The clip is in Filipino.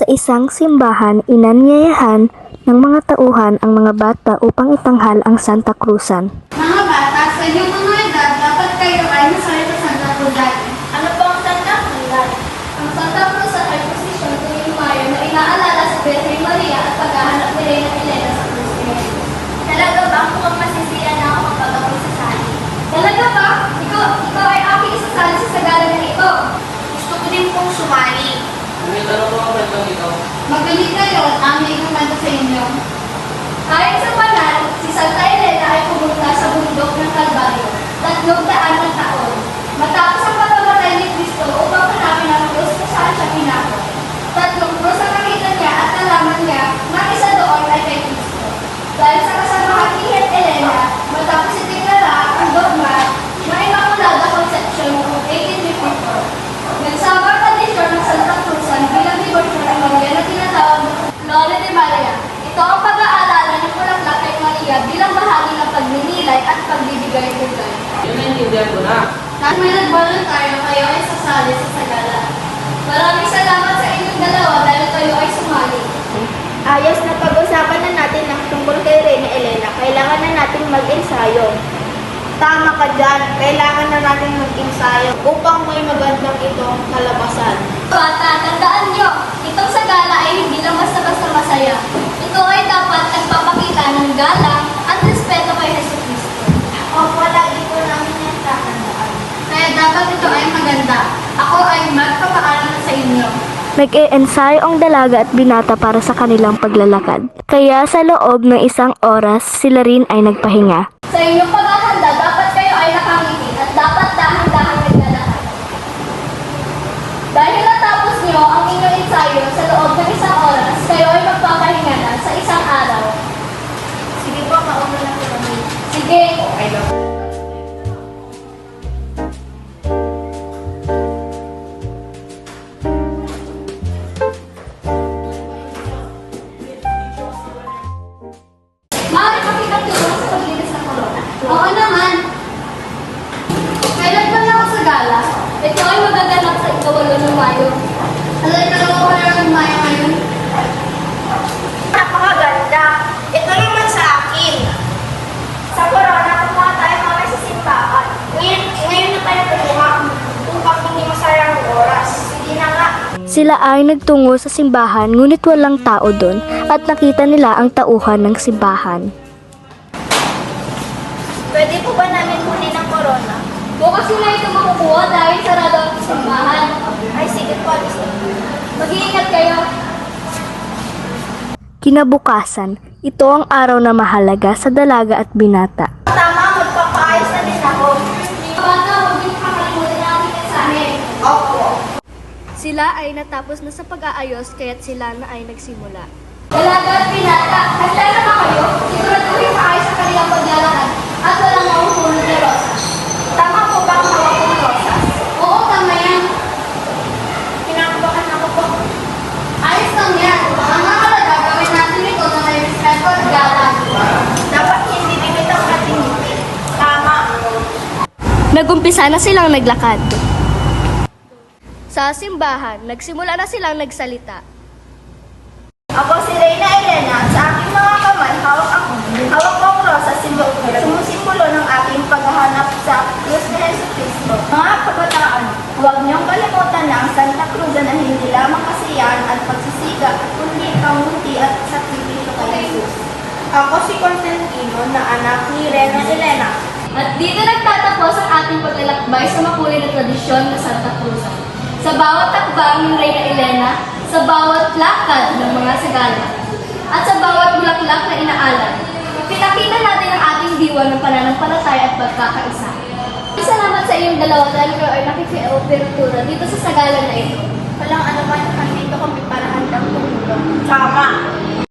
Sa isang simbahan, inanyayahan ng mga tauhan ang mga bata upang itanghal ang Santa Cruzan. Mga bata, sa inyong mga edad, dapat kayo ay masaya sa Santa Cruzan. Ano po ang Santa Cruzan? Ang Santa Cruzan ay posisyon tuwing Mayo na inaalala sa Birhen Maria at paghahanap ni Reyna Elena sa Cruz Rey. Talaga ba kung masisiyan na ako kapag ako isasali? Talaga ba? Ikaw ay aking isasali sa sagala na ito. Gusto ko din pong sumali. May tanong ko ang kwentong ito. Magaling kayo at aming ikumento sa inyo. Ayon sa banal, si Santa Elena ay pumunta sa bundok ng Kalbaryo, 300 na taon. Matapos ang pagkamatay ni Cristo upang hanapin ang krus kung saan siya pinako. 3 krus ang nakita niya at nalaman niya na isa doon ay kay Cristo. Dahil sa kasamahan ni Elena, matapos itinara ang dogma na Immaculada Conception noong 1854. Nagsama ang tradisyon ng Santa Cruzan bilang devotion ng Maria na tinatawag Lore de Maria. Ito ang pag-aalala ng bulaklak kay Maria bilang bahagi ng pagninilay at pagbibigay-bigay. Yun naintindihan ko na. At may nag-voluntaryo, kayo ay sasali sa sagala. Maraming salamat sa inyong dalawa dahil kayo ay sumali. Ayos na pag-usapan na natin ang tungkol kay Reyna Elena. Kailangan na natin mag-ensayo. Tama ka dyan. Kailangan na natin mag-ensayo upang may magandang itong kalabasan. Bata, tandaan nyo, itong sagala ay hindi lang basta-basta masaya. Ito ay dapat nagpapakita ng galang at respeto kay Jesucristo. O palagi ko namin yung tatandaan. Kaya dapat ito ay maganda. Ako ay magpapaalam sa inyo. Nag-e-ensayo ang dalaga at binata para sa kanilang paglalakad. Kaya sa loob ng isang oras, sila rin ay nagpahinga. Sa inyong paghahanda, dapat kayo ay nakangiti at dapat dahan-dahan naglalakad. Dahil natapos nyo ang inyong ensayo sa loob ng isang oras, kayo ay magpapahinga na sa isang araw. Sige po, mauna na po kami. Sige. Okay lang. Maaari pa kitang tulong sa paglinis ng corona. Oo naman. Kailan pa na ako sa gala? Ito ay magaganap sa ikawalo ng Mayo. Alay ka lang ako ng Mayo ngayon. Napakaganda. Ito naman sa akin. Sa corona, kumuha tayo mga sa simbahan. Ngayon na tayo kumuha upang hindi masayang ang oras. Sige na nga. Sila ay nagtungo sa simbahan ngunit walang tao doon at nakita nila ang tauhan ng simbahan. Pwede po ba namin kunin ang corona? Bukas nila ito makukuha dahil sarado ang simbahan. Ay, sige po. Alis na. Mag-iingat kayo. Kinabukasan, ito ang araw na mahalaga sa dalaga at binata. Tama, magpapaayos na din ako. Bata, huwag niyo kakalimutan ang ating mensahe. Opo. Sila ay natapos na sa pag-aayos kaya't sila na ay nagsimula. Dalaga at binata, handa na ba kayo? Siguraduhin maayos sa kanilang paglalakad at walang mahuhulog na rosas. Tama po ba ang hawak kong rosas? Oo, tama yan. Kinakabahan ako po. Ayos lang yan. Ang mahalaga, gawin natin ito na may respeto at galang. Dapat hindi dikit ang ating ngiti. Tama. Nagumpisa na silang naglakad. Sa simbahan, nagsimula na silang nagsalita. Ako si Reyna Elena at sa aking mga kamay, hawak ko ang rosas, sumusimbolo ng aking paghahanap sa Diyos ni Jesucristo. Mga kabataan, huwag niyong kalimutan na ang Santa Cruzan na hindi lamang kasiyahan at pagsisiga, kundi kamunti at sakripisyo kay Jesus. Ako si Constantino na anak ni Reyna Elena. At dito nagtatapos ang ating paglalakbay sa makulay na tradisyon ng Santa Cruzan. Sa bawat takbang ng Reyna Elena, sa bawat lakad ng mga sagala, at sa bawat bulaklak na inaalay, pinakita natin ang ating diwa ng pananampalataya at pagkakaisa. Salamat sa iyong dalawa dahil kayo ay nakikiopertura dito sa sagala na ito. Walang anuman, nandito kami para handang tumulong. Tama.